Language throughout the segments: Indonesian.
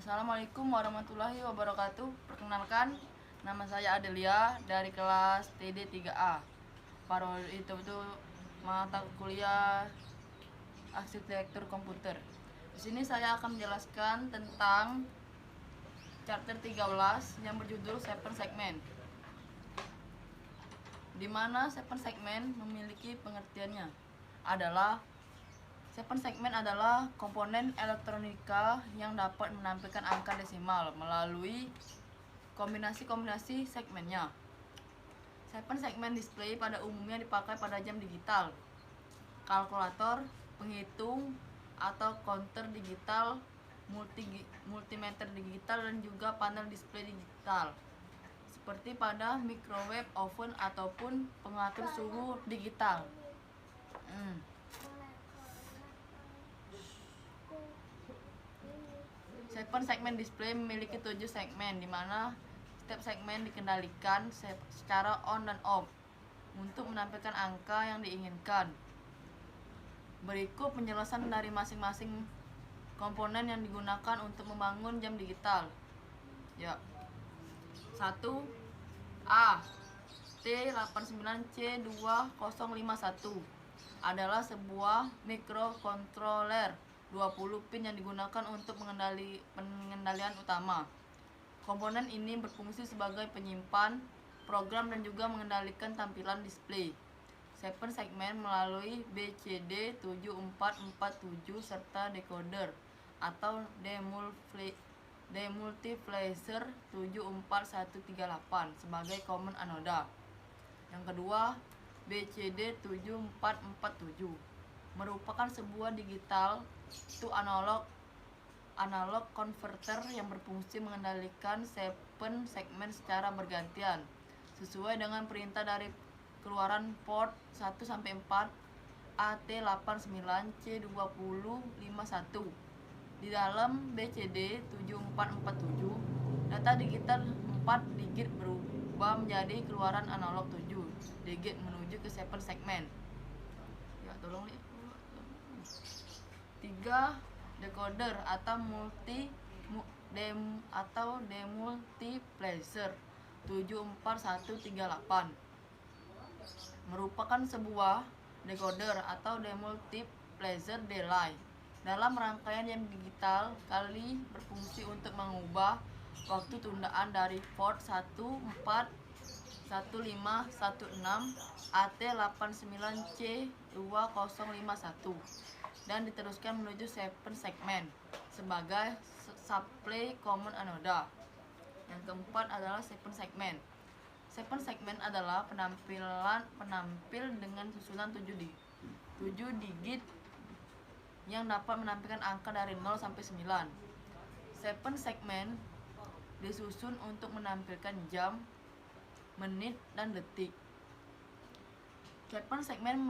Assalamualaikum warahmatullahi wabarakatuh. Perkenalkan, nama saya Adelia dari kelas TD 3A. Itu mata kuliah arsitektur komputer. Di sini saya akan menjelaskan tentang chapter 13 yang berjudul Seven Segment. Di mana seven segment memiliki pengertiannya adalah seven segment adalah komponen elektronika yang dapat menampilkan angka desimal melalui kombinasi-kombinasi segmennya. Seven segment display pada umumnya dipakai pada jam digital, kalkulator, penghitung atau counter digital, multimeter digital, dan juga panel display digital seperti pada microwave oven ataupun pengatur suhu digital. Seven segment display memiliki 7 segmen, di mana setiap segmen dikendalikan secara on dan off untuk menampilkan angka yang diinginkan. Berikut penjelasan dari masing-masing komponen yang digunakan untuk membangun jam digital. 1. A. T89C2051 adalah sebuah microcontroller 20 pin yang digunakan untuk pengendalian utama. Komponen ini berfungsi sebagai penyimpan program dan juga mengendalikan tampilan display. Seven segment melalui BCD7447 serta decoder atau demultiplexer 74138 sebagai common anoda. Yang kedua, BCD7447 merupakan sebuah digital to analog converter yang berfungsi mengendalikan seven segment secara bergantian sesuai dengan perintah dari keluaran port 1-4 AT89C2051. Di dalam BCD7447, data digital 4 digit berubah menjadi keluaran analog 7 digit menuju ke seven segment. 3. Decoder atau demultiplexer 74138 merupakan sebuah decoder atau demultiplexer delay dalam rangkaian jam digital kali berfungsi untuk mengubah waktu tundaan dari port 141516 AT89C2051 dan diteruskan menuju seven segment sebagai supply common anoda. Yang keempat adalah seven segment. Seven segment adalah penampil dengan susunan 7 digit yang dapat menampilkan angka dari 0 sampai 9. Seven segment disusun untuk menampilkan jam, menit, dan detik. Seven segment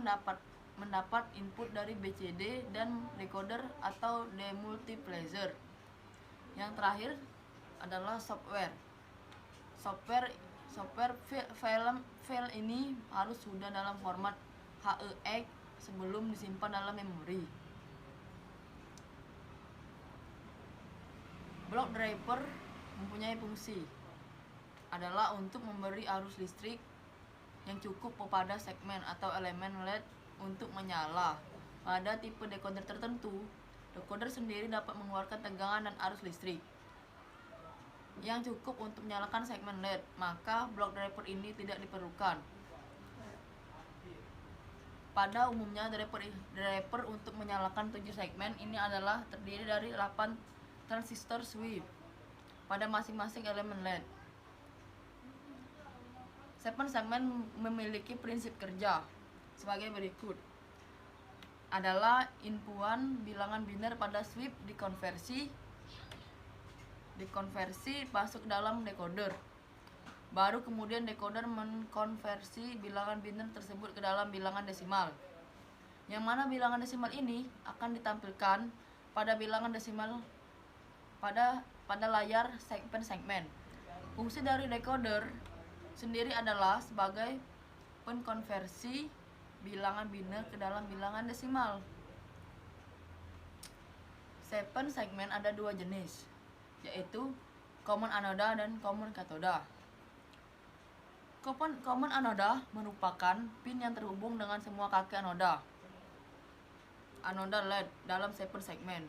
mendapat input dari BCD dan decoder atau demultiplexer. Yang terakhir adalah software. File ini harus sudah dalam format HEX sebelum disimpan dalam memori. Block driver mempunyai fungsi adalah untuk memberi arus listrik yang cukup pada segmen atau elemen LED untuk menyala. Pada tipe decoder tertentu, decoder sendiri dapat mengeluarkan tegangan dan arus listrik yang cukup untuk menyalakan segmen LED, maka block driver ini tidak diperlukan. Pada umumnya, driver untuk menyalakan 7 segmen ini adalah terdiri dari 8 transistor switch pada masing-masing elemen LED. Seven segment memiliki prinsip kerja sebagai berikut. Adalah inputan bilangan biner pada switch dikonversi masuk dalam decoder. Baru kemudian decoder mengkonversi bilangan biner tersebut ke dalam bilangan desimal. Yang mana bilangan desimal ini akan ditampilkan pada bilangan desimal pada layar seven segment. Fungsi dari decoder sendiri adalah sebagai penkonversi bilangan biner ke dalam bilangan desimal. Seven segment ada dua jenis, yaitu common anoda dan common katoda. Common anoda merupakan pin yang terhubung dengan semua kaki anoda LED dalam 7 segmen.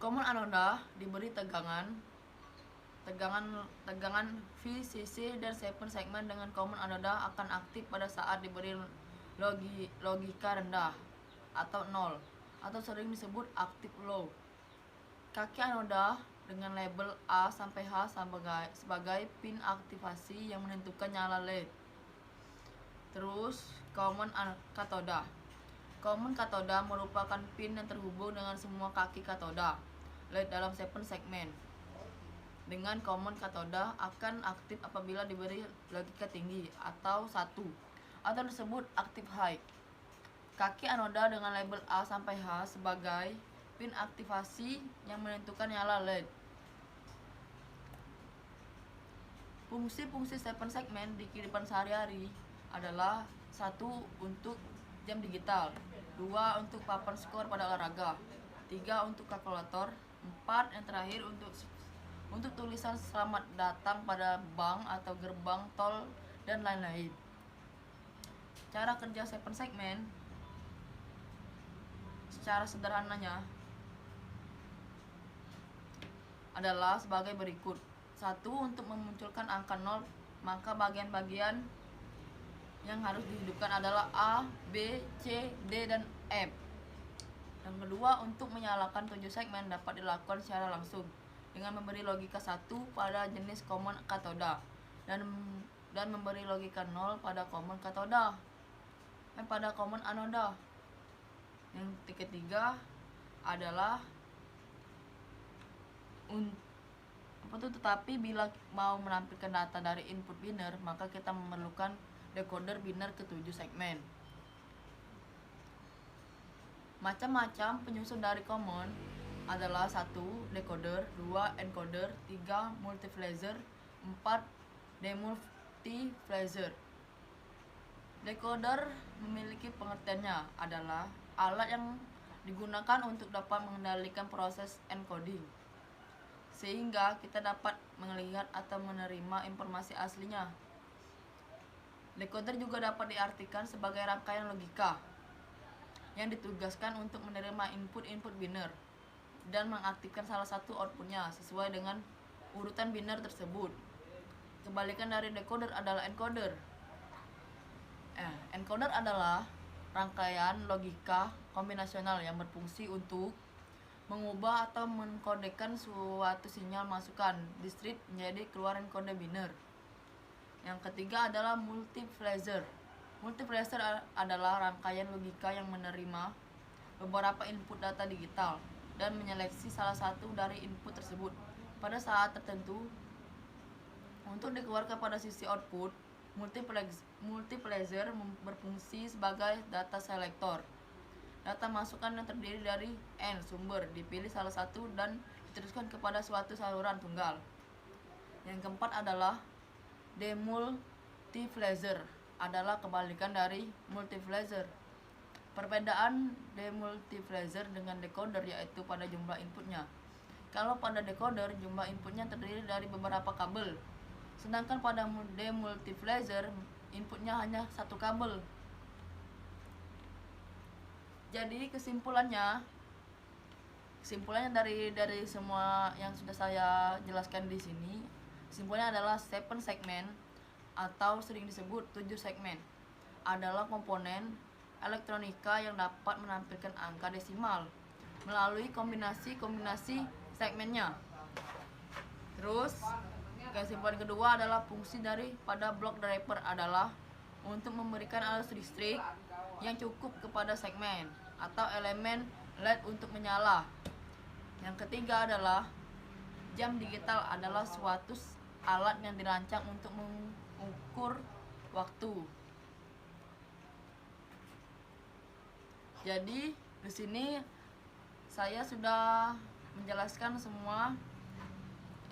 Common anoda diberi tegangan VCC dan 7 segmen dengan common anoda akan aktif pada saat diberi logika rendah atau 0 atau sering disebut active low. Kaki anoda dengan label A sampai H sebagai pin aktivasi yang menentukan nyala LED. Terus common katoda. Common katoda merupakan pin yang terhubung dengan semua kaki katoda LED dalam 7 segmen. Dengan common katoda akan aktif apabila diberi logika tinggi atau 1 atau disebut active high. Kaki anoda dengan label A sampai H sebagai pin aktivasi yang menentukan nyala LED. Fungsi-fungsi 7 segmen di kehidupan sehari-hari adalah 1 untuk jam digital, 2 untuk papan skor pada olahraga, 3 untuk kalkulator, 4 yang terakhir untuk tulisan selamat datang pada bank atau gerbang tol dan lain-lain. Cara kerja 7 segmen secara sederhananya adalah sebagai berikut. 1. Untuk memunculkan angka 0, maka bagian-bagian yang harus dihidupkan adalah A, B, C, D, dan F. Yang kedua, untuk menyalakan 7 segmen dapat dilakukan secara langsung dengan memberi logika 1 pada jenis common katoda dan memberi logika 0 pada common katoda pada common anoda. Yang ketiga adalah tetapi bila mau menampilkan data dari input binner, maka kita memerlukan decoder binner ke-7 segmen. Macam-macam penyusun dari common adalah 1. Decoder, 2. Encoder, 3. Multiplexer, 4. Demultiplexer. Decoder memiliki pengertiannya adalah alat yang digunakan untuk dapat mengendalikan proses encoding, sehingga kita dapat melihat atau menerima informasi aslinya. Decoder juga dapat diartikan sebagai rangkaian logika yang ditugaskan untuk menerima input binner dan mengaktifkan salah satu outputnya sesuai dengan urutan binner tersebut. Kebalikan dari decoder adalah encoder. Encoder adalah rangkaian logika kombinasional yang berfungsi untuk mengubah atau mengkodekan suatu sinyal masukan discrete menjadi keluaran kode binner. Yang ketiga adalah multiplexer. Multiplexer adalah rangkaian logika yang menerima beberapa input data digital dan menyeleksi salah satu dari input tersebut pada saat tertentu untuk dikeluarkan pada sisi output. Multiplexer berfungsi sebagai data selector. Data masukan yang terdiri dari N sumber dipilih salah satu dan diteruskan kepada suatu saluran tunggal. Yang keempat adalah demultiplexer, adalah kebalikan dari multiplexer. Perbedaan demultiplexer dengan decoder yaitu pada jumlah inputnya. Kalau pada decoder jumlah inputnya terdiri dari beberapa kabel, sedangkan pada demultiplexer inputnya hanya satu kabel. Jadi kesimpulannya dari semua yang sudah saya jelaskan di sini, kesimpulannya adalah 7 segmen atau sering disebut 7 segmen adalah komponen elektronika yang dapat menampilkan angka desimal melalui kombinasi segmennya. Terus kesimpulan kedua adalah fungsi pada block driver adalah untuk memberikan arus listrik yang cukup kepada segmen atau elemen LED untuk menyala. Yang ketiga adalah jam digital adalah suatu alat yang dirancang untuk mengukur waktu. Jadi di sini saya sudah menjelaskan semua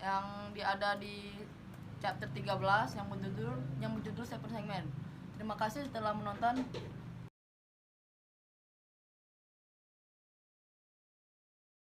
yang ada di chapter 13 yang berjudul 7 segmen. Terima kasih telah menonton.